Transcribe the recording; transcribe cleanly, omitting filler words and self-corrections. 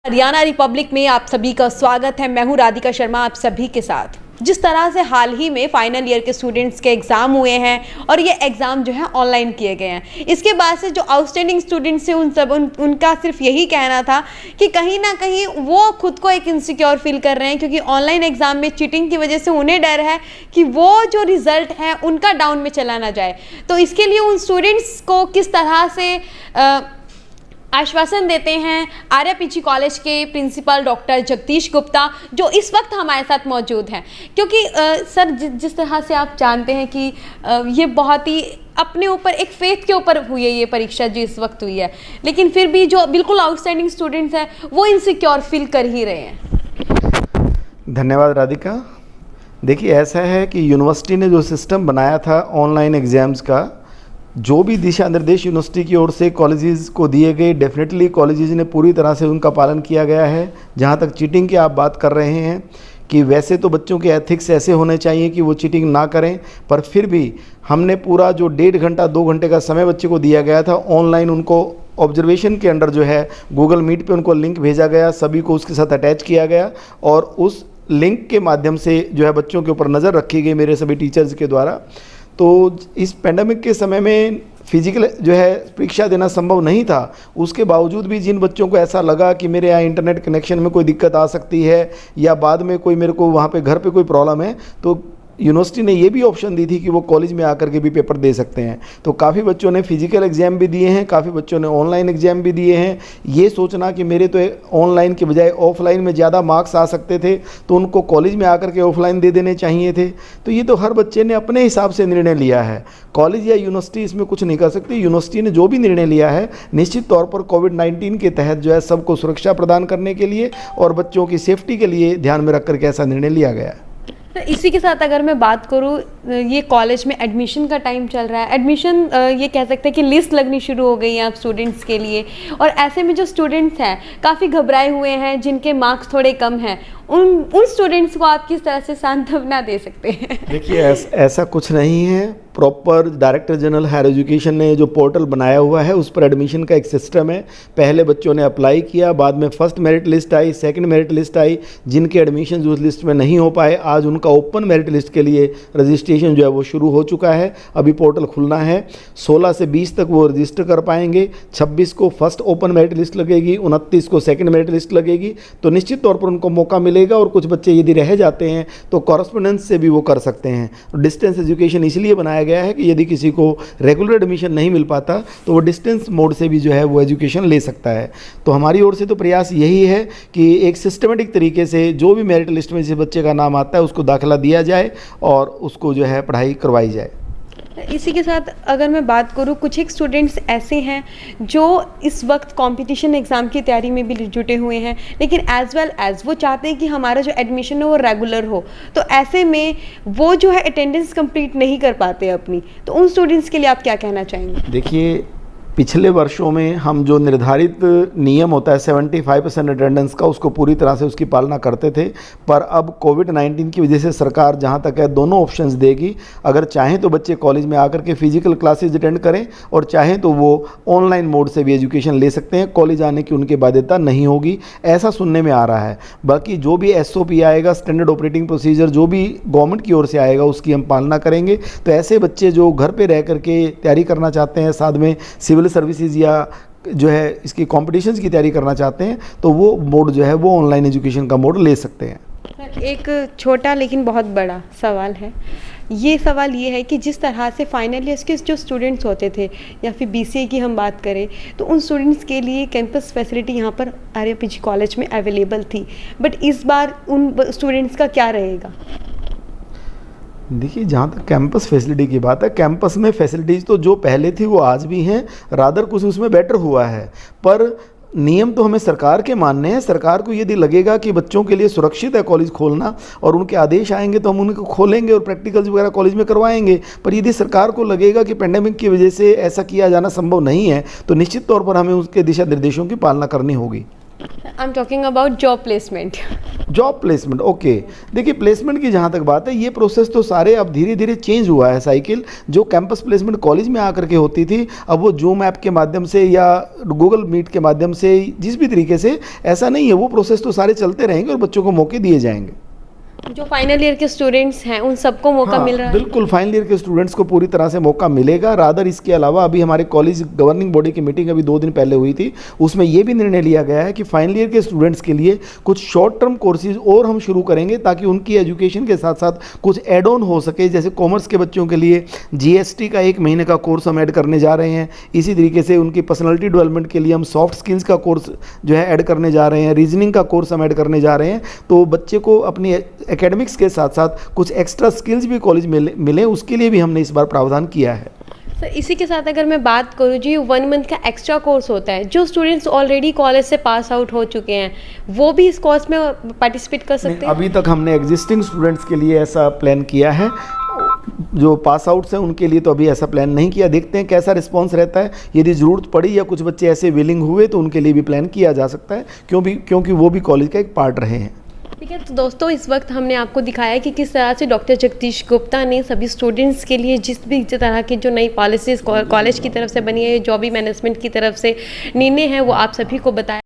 Haryana Republic में आप सभी का स्वागत है। मैं हूं राधिका शर्मा आप सभी के साथ। जिस तरह से हाल ही में फाइनल ईयर के स्टूडेंट्स के एग्ज़ाम हुए हैं और ये एग्ज़ाम जो है ऑनलाइन किए गए हैं, इसके बाद से जो आउटस्टैंडिंग स्टूडेंट्स हैं उनका सिर्फ यही कहना था कि कहीं ना कहीं वो खुद को एक इनसिक्योर फील कर रहे हैं, क्योंकि ऑनलाइन एग्ज़ाम में चीटिंग की वजह से उन्हें डर है कि वो जो रिज़ल्ट है उनका डाउन में चला ना जाए। तो इसके लिए उन स्टूडेंट्स को किस तरह से आश्वासन देते हैं आर्या पीजी कॉलेज के प्रिंसिपल डॉक्टर जगदीश गुप्ता, जो इस वक्त हमारे साथ मौजूद हैं। क्योंकि सर जिस तरह से आप जानते हैं कि ये बहुत ही अपने ऊपर एक फेथ के ऊपर हुई है ये परीक्षा जो इस वक्त हुई है, लेकिन फिर भी जो बिल्कुल आउटस्टैंडिंग स्टूडेंट्स हैं वो इनसिक्योर फील कर ही रहे हैं। धन्यवाद राधिका। देखिए, ऐसा है कि यूनिवर्सिटी ने जो सिस्टम बनाया था ऑनलाइन एग्ज़ाम्स का, जो भी दिशा निर्देश यूनिवर्सिटी की ओर से कॉलेजेस को दिए गए, डेफिनेटली कॉलेजेस ने पूरी तरह से उनका पालन किया गया है। जहाँ तक चीटिंग की आप बात कर रहे हैं कि वैसे तो बच्चों के एथिक्स ऐसे होने चाहिए कि वो चीटिंग ना करें, पर फिर भी हमने पूरा जो 1.5 घंटा 2 घंटे का समय बच्चे को दिया गया था ऑनलाइन, उनको ऑब्जर्वेशन के अंडर जो है गूगल मीट पे उनको लिंक भेजा गया, सभी को उसके साथ अटैच किया गया और उस लिंक के माध्यम से जो है बच्चों के ऊपर नज़र रखी गई मेरे सभी टीचर्स के द्वारा। तो इस पेंडेमिक के समय में फिजिकल जो है परीक्षा देना संभव नहीं था, उसके बावजूद भी जिन बच्चों को ऐसा लगा कि मेरे यहाँ इंटरनेट कनेक्शन में कोई दिक्कत आ सकती है या बाद में कोई मेरे को वहाँ पे घर पे कोई प्रॉब्लम है, तो यूनिवर्सिटी ने ये भी ऑप्शन दी थी कि वो कॉलेज में आकर के भी पेपर दे सकते हैं। तो काफ़ी बच्चों ने फिजिकल एग्ज़ाम भी दिए हैं, काफ़ी बच्चों ने ऑनलाइन एग्ज़ाम भी दिए हैं। ये सोचना कि मेरे तो ऑनलाइन के बजाय ऑफलाइन में ज़्यादा मार्क्स आ सकते थे तो उनको कॉलेज में आकर के ऑफलाइन दे देने चाहिए थे, तो ये तो हर बच्चे ने अपने हिसाब से निर्णय लिया है। कॉलेज या यूनिवर्सिटी इसमें कुछ नहीं कर सकती। यूनिवर्सिटी ने जो भी निर्णय लिया है निश्चित तौर पर कोविड-19 के तहत जो है सबको सुरक्षा प्रदान करने के लिए और बच्चों की सेफ्टी के लिए ध्यान में रख करके ऐसा निर्णय लिया गया है। तो इसी के साथ अगर मैं बात करूँ, ये कॉलेज में एडमिशन का टाइम चल रहा है, एडमिशन ये कह सकते हैं कि लिस्ट लगनी शुरू हो गई है अब स्टूडेंट्स के लिए, और ऐसे में जो स्टूडेंट्स हैं काफ़ी घबराए हुए हैं, जिनके मार्क्स थोड़े कम हैं, उन स्टूडेंट्स को आप किस तरह से सांत्वना दे सकते हैं? देखिए, ऐसा कुछ नहीं है। Proper director general higher education ने जो पोर्टल बनाया हुआ है उस पर एडमिशन का एक सिस्टम है। पहले बच्चों ने अप्लाई किया, बाद में फर्स्ट मेरिट लिस्ट आई, सेकंड मेरिट लिस्ट आई। जिनके एडमिशन उस लिस्ट में नहीं हो पाए, आज उनका ओपन मेरिट लिस्ट के लिए रजिस्ट्रेशन जो है वो शुरू हो चुका है। अभी पोर्टल खुलना है, 16 से 20 तक वो रजिस्टर कर पाएंगे। 26 को फर्स्ट ओपन मेरिट लिस्ट लगेगी, 29 को सेकेंड मेरिट लिस्ट लगेगी। तो निश्चित तौर पर उनको मौका मिलेगा और कुछ बच्चे यदि रह जाते हैं तो कॉरेस्पोंडेंस से भी वो कर सकते हैं। डिस्टेंस एजुकेशन इसलिए बनाया गया है कि यदि किसी को रेगुलर एडमिशन नहीं मिल पाता तो वो डिस्टेंस मोड से भी जो है वो एजुकेशन ले सकता है। तो हमारी ओर से तो प्रयास यही है कि एक सिस्टमेटिक तरीके से जो भी मेरिट लिस्ट में जिस बच्चे का नाम आता है उसको दाखिला दिया जाए और उसको जो है पढ़ाई करवाई जाए। इसी के साथ अगर मैं बात करूं, कुछ एक स्टूडेंट्स ऐसे हैं जो इस वक्त कंपटीशन एग्ज़ाम की तैयारी में भी जुटे हुए हैं, लेकिन एज वेल एज वो चाहते हैं कि हमारा जो एडमिशन है वो रेगुलर हो, तो ऐसे में वो जो है अटेंडेंस कंप्लीट नहीं कर पाते अपनी, तो उन स्टूडेंट्स के लिए आप क्या कहना चाहेंगे? देखिए, पिछले वर्षों में हम जो निर्धारित नियम होता है 75% अटेंडेंस का, उसको पूरी तरह से उसकी पालना करते थे। पर अब कोविड-19 की वजह से सरकार जहां तक है दोनों ऑप्शंस देगी। अगर चाहें तो बच्चे कॉलेज में आकर के फिजिकल क्लासेज अटेंड करें और चाहें तो वो ऑनलाइन मोड से भी एजुकेशन ले सकते हैं। कॉलेज आने की उनकी बाध्यता नहीं होगी, ऐसा सुनने में आ रहा है। बाकी जो भी SOP आएगा, स्टैंडर्ड ऑपरेटिंग प्रोसीजर जो भी गवर्नमेंट की ओर से आएगा उसकी हम पालना करेंगे। तो ऐसे बच्चे जो घर पर रह करके तैयारी करना चाहते हैं, साथ में सिविल सर्विसेज या जो है इसकी कॉम्पिटिशन्स की तैयारी करना चाहते हैं, तो वो मोड जो है वो ऑनलाइन एजुकेशन का मोड ले सकते हैं। एक छोटा लेकिन बहुत बड़ा सवाल है। ये सवाल ये है कि जिस तरह से फाइनल ईयर्स के जो स्टूडेंट्स होते थे या फिर BCA की हम बात करें, तो उन स्टूडेंट्स के लिए कैंपस फैसिलिटी यहाँ पर आर्या पीजी कॉलेज में अवेलेबल थी, बट इस बार उन स्टूडेंट्स का क्या रहेगा? देखिए, जहाँ तक कैंपस फैसिलिटी की बात है, कैंपस में फैसिलिटीज़ तो जो पहले थी वो आज भी हैं, रादर कुछ उसमें बेटर हुआ है। पर नियम तो हमें सरकार के मानने हैं। सरकार को यदि लगेगा कि बच्चों के लिए सुरक्षित है कॉलेज खोलना और उनके आदेश आएंगे तो हम उनको खोलेंगे और प्रैक्टिकल्स वगैरह कॉलेज में करवाएंगे। पर यदि सरकार को लगेगा कि पेंडेमिक की वजह से ऐसा किया जाना संभव नहीं है तो निश्चित तौर पर हमें उसके दिशा निर्देशों की पालना करनी होगी। I am talking about job placement. Job placement, okay. देखिए प्लेसमेंट की जहाँ तक बात है, ये प्रोसेस तो सारे अब धीरे धीरे चेंज हुआ है साइकिल। जो कैंपस प्लेसमेंट कॉलेज में आकर के होती थी, अब वो जूम ऐप के माध्यम से या गूगल मीट के माध्यम से, जिस भी तरीके से, ऐसा नहीं है। वो प्रोसेस तो सारे चलते रहेंगे और बच्चों को मौके दिए जाएंगे। जो फाइनल ईयर के स्टूडेंट्स हैं उन सबको मौका मिल रहा है? बिल्कुल, फाइनल ईयर के स्टूडेंट्स को पूरी तरह से मौका मिलेगा। रादर इसके अलावा अभी हमारे कॉलेज गवर्निंग बॉडी की मीटिंग अभी 2 दिन पहले हुई थी, उसमें ये भी निर्णय लिया गया है कि फाइनल ईयर के स्टूडेंट्स के लिए कुछ शॉर्ट टर्म कोर्सेज और हम शुरू करेंगे, ताकि उनकी एजुकेशन के साथ साथ कुछ एड ऑन हो सके। जैसे कॉमर्स के बच्चों के लिए GST का 1 महीने का कोर्स हम ऐड करने जा रहे हैं। इसी तरीके से उनकी पर्सनैलिटी डेवलपमेंट के लिए हम सॉफ्ट स्किल्स का कोर्स जो है ऐड करने जा रहे हैं। रीजनिंग का कोर्स हम ऐड करने जा रहे हैं। तो बच्चे को अपनी एकेडमिक्स के साथ साथ कुछ एक्स्ट्रा स्किल्स भी कॉलेज में मिले, उसके लिए भी हमने इस बार प्रावधान किया है। सर इसी के साथ अगर मैं बात करूँ जी, 1 मंथ का एक्स्ट्रा कोर्स होता है, जो स्टूडेंट्स ऑलरेडी कॉलेज से पास आउट हो चुके हैं वो भी इस कोर्स में पार्टिसिपेट कर सकते हैं? अभी तक हमने एग्जिस्टिंग स्टूडेंट्स के लिए ऐसा प्लान किया है। जो पास आउट्स हैं उनके लिए तो अभी ऐसा प्लान नहीं किया। देखते हैं कैसा रिस्पांस रहता है। यदि ज़रूरत पड़ी या कुछ बच्चे ऐसे विलिंग हुए तो उनके लिए भी प्लान किया जा सकता है, क्योंकि वो भी कॉलेज का एक पार्ट रहे हैं। ठीक है, तो दोस्तों इस वक्त हमने आपको दिखाया कि किस तरह से डॉक्टर जगदीश गुप्ता ने सभी स्टूडेंट्स के लिए जिस भी तरह की जो नई पॉलिसीज़ कॉलेज की तरफ से बनी है, जो भी मैनेजमेंट की तरफ से निर्णय है, वो आप सभी को बताया।